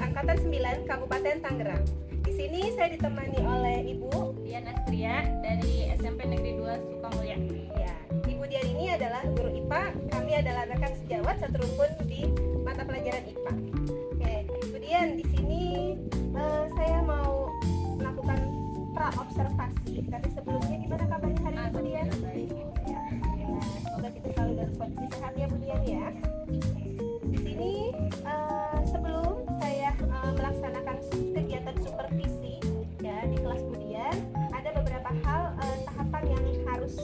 Angkatan 9 Kabupaten Tangerang. Di sini saya ditemani oleh Ibu Dian Astria dari SMP Negeri 2 Sukamulya. Ya, Ibu Dian ini adalah guru IPA. Kami adalah rekan sejawat satu rumpun di mata pelajaran IPA. Oke, Ibu Dian, di sini saya mau melakukan pra-observasi. Tapi sebelumnya gimana kabarnya hari ini, Bu Dian? Baik. Ya, alhamdulillah. Semoga kita selalu dalam kondisi sehat ya, Bu Dian ya. Di sini sebelum saya melaksanakan kegiatan supervisi ya di kelas Bu Dian, ada beberapa hal tahapan yang harus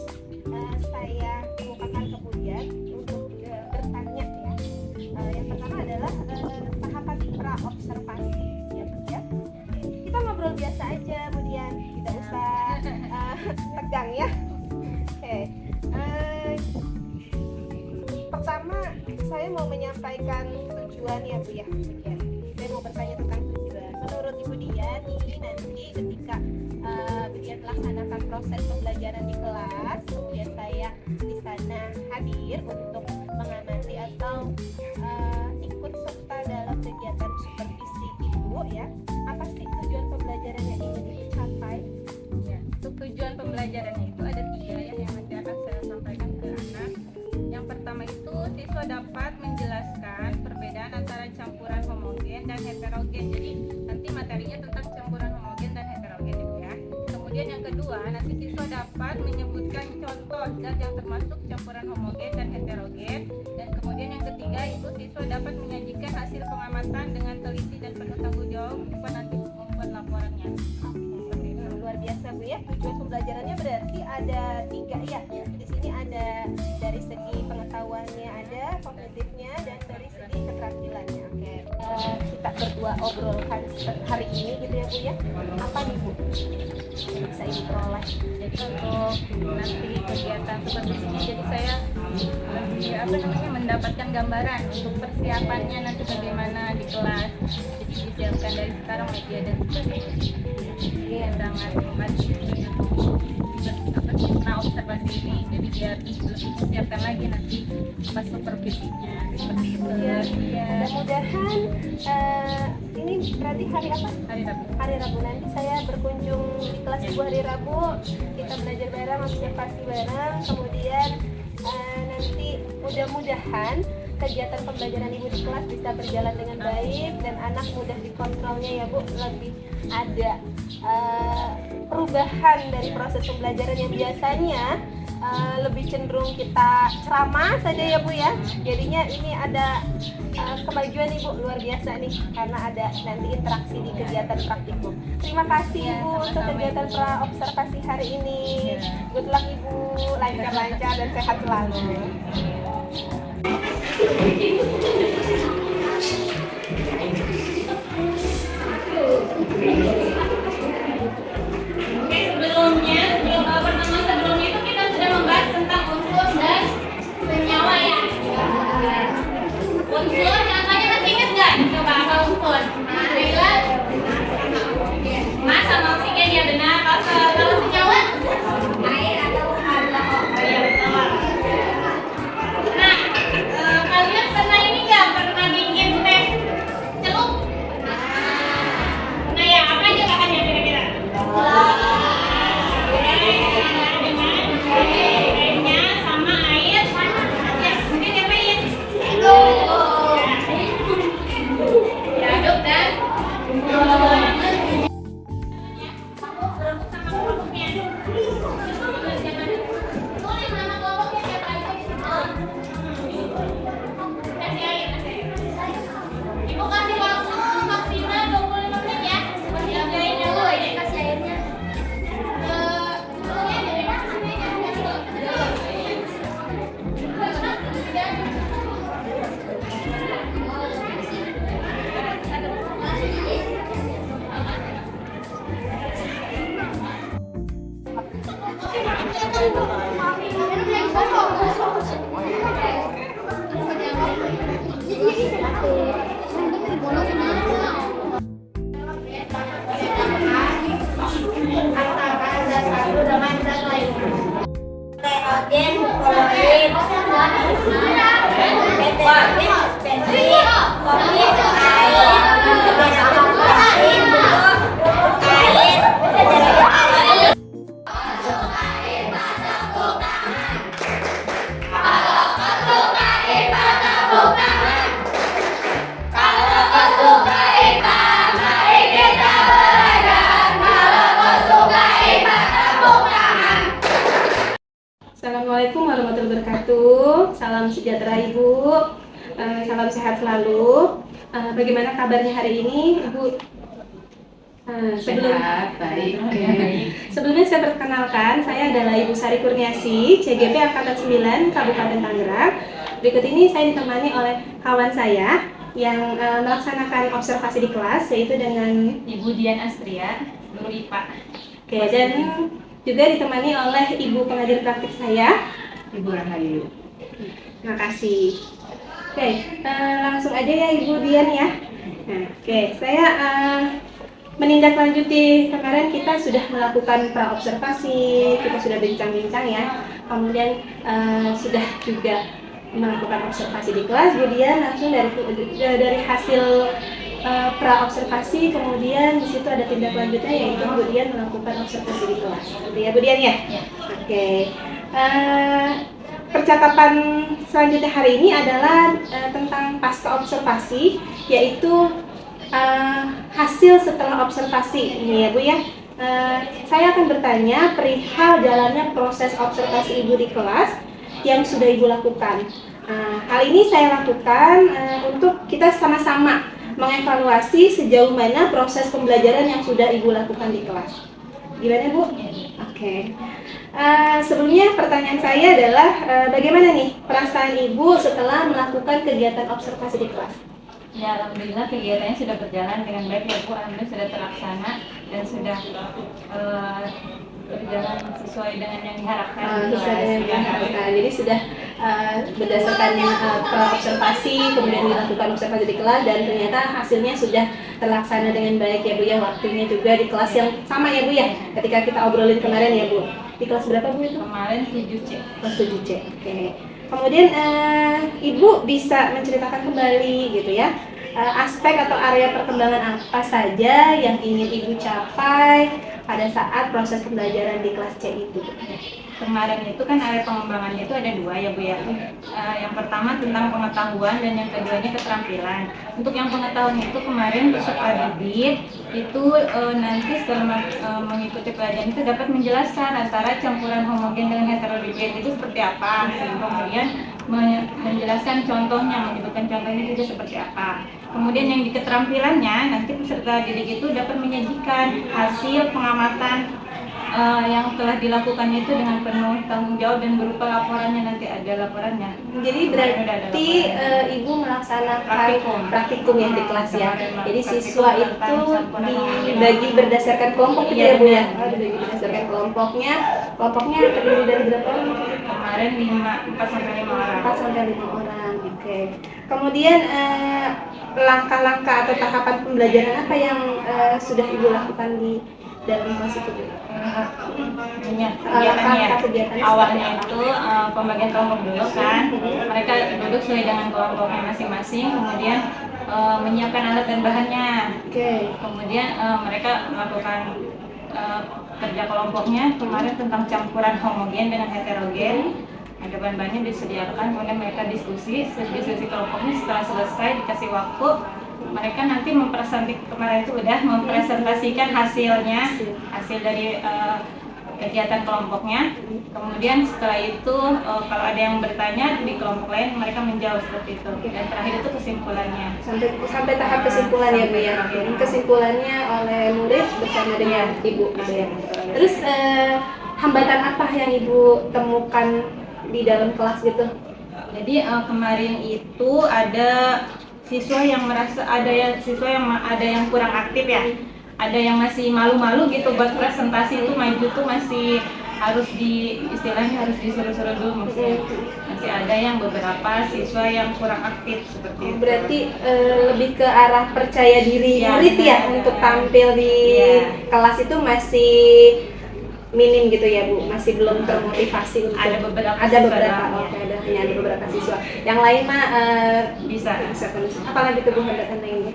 saya kemukakan ke Bu Dian untuk bertanya ya. Yang pertama adalah tahapan pra-observasi ya Bu Dian. Kita ngobrol biasa aja Bu Dian, tidak usah tegang ya. Oke. Pertama saya mau menyampaikan tujuan ya Bu ya. Saya mau bertanya tentang tujuan. Menurut Ibu Dian ini nanti ketika Bu Dian melaksanakan proses pembelajaran di kelas, kemudian saya di sana hadir untuk mengamati atau ikut serta dalam kegiatan supervisi Ibu ya. Apa sih tujuan pembelajaran yang ingin dicapai? Ya, untuk tujuan pembelajarannya itu ada 3 ya yang nanti akan saya sampaikan ke anak. Yang pertama itu siswa dapat menjelaskan perbedaan antara campuran homogen dan heterogen. Jadi nanti materinya tentang campuran homogen dan heterogen itu ya. Kemudian yang kedua, nanti siswa dapat menyebutkan contoh zat yang termasuk campuran homogen dan heterogen. Dan kemudian yang ketiga itu siswa dapat menyajikan hasil pengamatan dengan teliti dan penuh tanggung jawab nanti membuat laporannya. Luar biasa Bu ya. Tujuan pembelajarannya berarti ada 3 ya. Di sini ada dari segi pengetahuannya, ada kognitifnya, dan dari segi keterampilannya. Oke. Kita berdua obrolkan hari ini gitu ya Bu ya. Apa nih Bu? Bisa Ibu peroleh. Jadi untuk nanti kegiatan seperti ini, jadi saya mendapatkan gambaran untuk persiapannya nanti bagaimana di kelas. Jadi disiapkan dari sekarang media dan sebagainya. Iya, sangat membantu nah observasi ini. Jadi biar lebih disiapkan lagi nanti pas supervisinya seperti itu. Ya. Mudah-mudahan ini berarti hari apa? Hari Rabu. Hari Rabu nanti saya berkunjung di kelas Ibu hari Rabu. Kita belajar bareng, observasi bareng. Kemudian nanti mudah-mudahan kegiatan pembelajaran Ibu di kelas bisa berjalan dengan baik dan anak mudah dikontrolnya ya Bu. Lebih ada perubahan dari proses pembelajaran yang biasanya lebih cenderung kita ceramah saja ya Bu ya. Jadinya ini ada kemajuan nih Bu, luar biasa nih karena ada nanti interaksi di kegiatan praktikum. Terima kasih Ya, Ibu untuk sama-sama, kegiatan Ibu. pra-observasi hari ini. Ya. Good luck Ibu, lancar-lancar dan sehat selalu. Sebelumnya itu kita sudah membahas tentang unsur dan senyawa ya. Unsur, contohnya masih ingat nggak? Coba apa unsur? Naila, mas sama oksigen ya benar. Kalau senyawa, air atau alkohol. Ya betul. Nah, kalian pernah ini nggak? Pernah bikin teh celup? Nah ya, apa aja bahannya kira-kira? Airnya sama air ya, mungkin diapain? Diaduk dan kamu berebut sama kelompoknya. Tulis nama kelompoknya siapa aja di situ. Kasih air, kasih air. Ibu kasih waktu maksimal 25 menit ya. Diapain dulu ini kasih airnya. Kemudian koloid, bensin, kopi, air, salam sejahtera Ibu. Salam sehat selalu. Bagaimana kabarnya hari ini, Ibu? Sebelumnya saya perkenalkan, saya adalah Ibu Sari Kurniasi, CGP Angkatan 9, Kabupaten Tangerang. Berikut ini saya ditemani oleh kawan saya yang melaksanakan observasi di kelas, yaitu dengan Ibu Dian Astria, guru IPA. Oke, dan juga ditemani oleh Ibu pengajar praktik saya, Ibu Rahayu. Terima kasih. Oke, langsung aja ya Ibu Dian ya. Nah, oke, saya menindaklanjuti kemarin kita sudah melakukan pra-observasi, kita sudah bincang-bincang ya. Kemudian sudah juga melakukan observasi di kelas. Kemudian langsung dari hasil pra-observasi, kemudian di situ ada tindak lanjutnya yaitu kemudian melakukan observasi di kelas. Gitu ya Bu Dian ya? Ya. Oke. Percakapan selanjutnya hari ini adalah tentang pasca observasi, yaitu hasil setelah observasi. Ini ya Bu ya. Saya akan bertanya perihal jalannya proses observasi Ibu di kelas yang sudah Ibu lakukan. Hal ini saya lakukan untuk kita sama-sama mengevaluasi sejauh mana proses pembelajaran yang sudah Ibu lakukan di kelas. Gimana Bu? Oke. Sebelumnya pertanyaan saya adalah bagaimana nih perasaan Ibu setelah melakukan kegiatan observasi di kelas? Ya, alhamdulillah kegiatannya sudah berjalan dengan baik ya Bu. Alhamdulillah sudah terlaksana dan sudah berjalan sesuai dengan yang diharapkan. Jadi sudah berdasarkan observasi, kemudian dilakukan observasi di kelas dan ternyata hasilnya sudah terlaksana dengan baik ya Bu ya. Waktunya juga di kelas yang sama ya Bu ya, ketika kita obrolin kemarin ya Bu. Di kelas berapa Bu itu? Kemarin 7C. Kelas 7C. Oke. Kemudian Ibu bisa menceritakan kembali gitu ya, aspek atau area perkembangan apa saja yang ingin Ibu capai pada saat proses pembelajaran di kelas C itu. Kemarin itu kan area pengembangannya itu ada 2 ya Bu ya. Yang pertama tentang pengetahuan dan yang keduanya keterampilan. Untuk yang pengetahuan itu kemarin peserta didik itu nanti setelah mengikuti pelajaran itu dapat menjelaskan antara campuran homogen dengan heterogen itu seperti apa. Kemudian menjelaskan contohnya, menyebutkan contohnya itu seperti apa. Kemudian yang di keterampilannya nanti peserta didik itu dapat menyajikan hasil pengamatan yang telah dilakukan itu dengan penuh tanggung jawab dan berupa laporannya, nanti ada laporannya. Jadi berarti Ibu melaksanakan praktikum ya di kelas ya. Jadi siswa itu dibagi berdasarkan kelompok gitu ya Bu ya. Dibagi berdasarkan kelompoknya. Kelompoknya terdiri dari berapa orang? Kemarin 4 sampai 5 orang. 4 sampai 5 orang. Oke. Kemudian langkah-langkah atau tahapan pembelajaran apa yang sudah Ibu lakukan di dalam kelas itu? Kegiatannya awalnya itu pembagian kelompok dulu kan. Mereka duduk sesuai dengan kelompoknya masing-masing, kemudian menyiapkan alat dan bahannya. Kemudian mereka melakukan kerja kelompoknya kemarin tentang campuran homogen dengan heterogen. Ada bahan-bahannya disediakan, kemudian mereka diskusi kelompoknya. Setelah selesai dikasih waktu, mereka nanti kemarin itu udah mempresentasikan hasil dari kegiatan kelompoknya. Kemudian setelah itu kalau ada yang bertanya di kelompok lain, mereka menjawab seperti itu. Dan terakhir itu kesimpulannya. Sampai tahap kesimpulan ya Bu ya. Kesimpulannya oleh murid bersama dengan Ibu gitu ya. Terus hambatan apa yang Ibu temukan di dalam kelas gitu? Jadi kemarin itu ada siswa yang merasa ada yang kurang aktif ya. Ada yang masih malu-malu gitu buat presentasi itu, maju tuh masih harus istilahnya harus disuruh-suruh dulu maksudnya. Masih ada yang beberapa siswa yang kurang aktif seperti itu. Berarti lebih ke arah percaya diri murid ya untuk tampil di kelas itu masih minim gitu ya Bu, masih belum termotivasi untuk ada beberapa siswa. Yang lain mah bisa. Apalagi tuh Bu hambatan lainnya?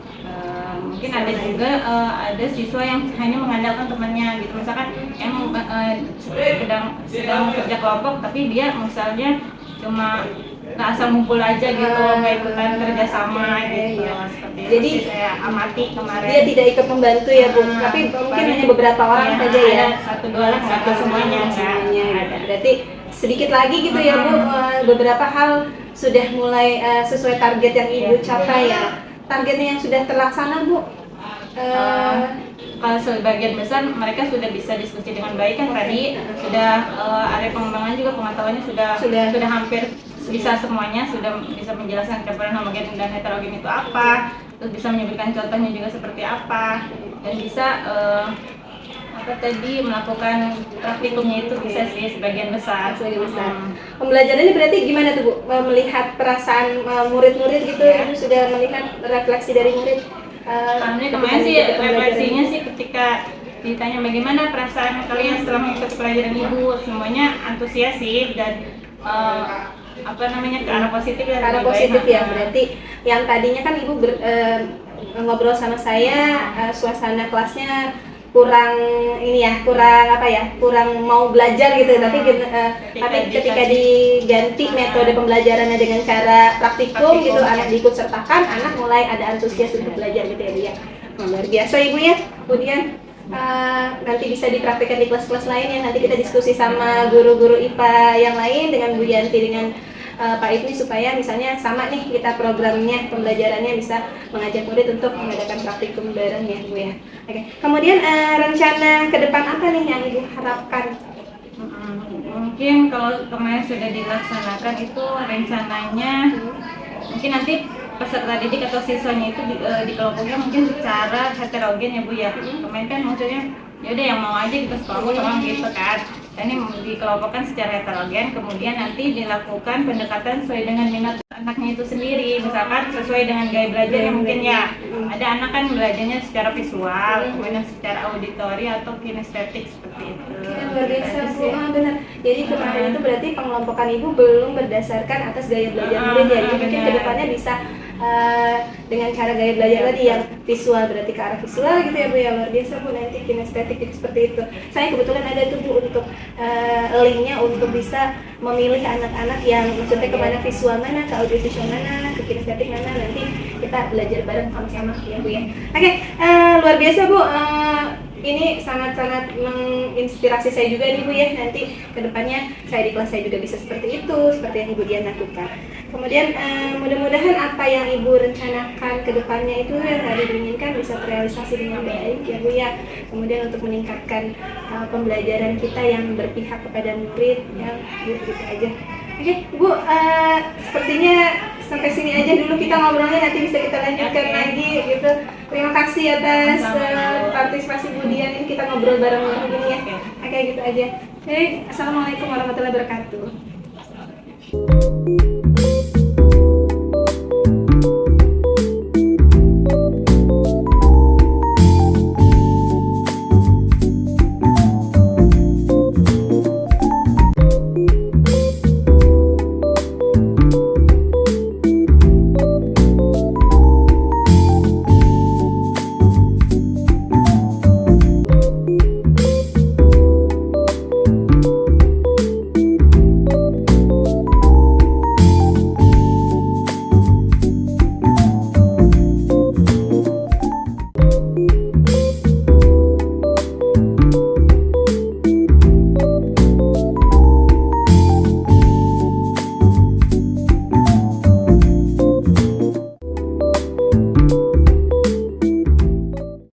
Mungkin ada juga ada siswa yang hanya mengandalkan temannya gitu. Misalkan emang sedang kerja kelompok tapi dia misalnya cuma asal ngumpul aja gitu, nggak ikutan kerjasama gitu. Seperti jadi itu saya amati kemarin. Dia tidak ikut membantu ya Bu, tapi mungkin hanya beberapa orang saja ya. Satu dua lah, nggak semuanya. Berarti sedikit lagi gitu ya Bu, beberapa hal sudah mulai sesuai target yang Ibu capai ya? Targetnya yang sudah terlaksana Bu? Kalau sebagian besar mereka sudah bisa diskusi dengan baik kan tadi sudah area pengembangan juga pengetahuannya sudah hampir bisa semuanya, sudah bisa menjelaskan campuran homogen dan heterogen itu apa, terus bisa menyebutkan contohnya juga seperti apa, dan bisa melakukan praktikumnya itu bisa sih sebagian besar. Pembelajarannya berarti gimana tuh Bu? Melihat perasaan murid-murid gitu, Ibu sudah melihat refleksi dari murid? Kemarin sih refleksinya sih ketika ditanya bagaimana perasaan kalian setelah mengikuti pelajaran Ibu, semuanya antusias sih dan ke arah positif ya. Ke arah positif ya, berarti yang tadinya kan Ibu ngobrol sama saya, suasana kelasnya kurang mau belajar gitu, tapi ketika diganti metode pembelajarannya dengan cara praktikum gitu, anak diikut sertakan, anak mulai ada antusias untuk belajar gitu ya Bu ya. Luar biasa Ibu ya. Kemudian nanti bisa dipraktikkan di kelas-kelas lain ya, nanti kita diskusi sama guru-guru IPA yang lain dengan Bu Yanti, dengan Pak Ibni, supaya misalnya sama nih kita programnya, pembelajarannya bisa mengajak murid untuk mengadakan praktikum bareng ya Bu ya. Oke. Kemudian rencana ke depan apa nih yang Ibu harapkan? Mungkin kalau kemarin sudah dilaksanakan itu rencananya mungkin nanti peserta didik atau siswanya itu dikelompoknya mungkin secara heterogen ya Bu ya. Kemarin kan maksudnya yaudah yang mau aja kita sekelompok sama gitu kan. Ini dikelompokkan secara heterogen, kemudian nanti dilakukan pendekatan sesuai dengan minat anaknya itu sendiri. Misalkan sesuai dengan gaya belajar yang mungkin ya ada anak kan belajarnya secara visual, kemudian secara auditori atau kinestetik seperti itu. Luar biasa Bu, benar. Jadi kemarin itu berarti pengelompokan Ibu belum berdasarkan atas gaya belajar murid ya. Jadi mungkin kedepannya bisa dengan cara gaya belajar tadi yang visual, berarti ke arah visual gitu ya Bu ya. Luar biasa Bu, nanti kinestetik gitu, seperti itu. Saya kebetulan ada tuh Bu untuk linknya untuk bisa memilih anak-anak yang maksudnya kemana, visual mana, ke audiovisual mana, ke kinestetik mana, nanti kita belajar bareng sama-sama ya Bu ya. Oke, luar biasa Bu, ini sangat-sangat menginspirasi saya juga nih Bu ya. Nanti kedepannya saya di kelas saya juga bisa seperti itu, seperti yang Ibu Dian lakukan. Kemudian mudah-mudahan apa yang Ibu rencanakan kedepannya itu yang tadi diinginkan bisa terrealisasi dengan baik ya Bu ya. Kemudian untuk meningkatkan pembelajaran kita yang berpihak kepada murid ya, gitu aja. Oke Bu, sepertinya sampai sini aja dulu kita ngobrolnya, nanti bisa kita lanjutkan lagi gitu. Terima kasih atas partisipasi Bu Dian, ini kita ngobrol bareng begini ya. Oke, gitu aja. Oke, assalamualaikum warahmatullahi wabarakatuh.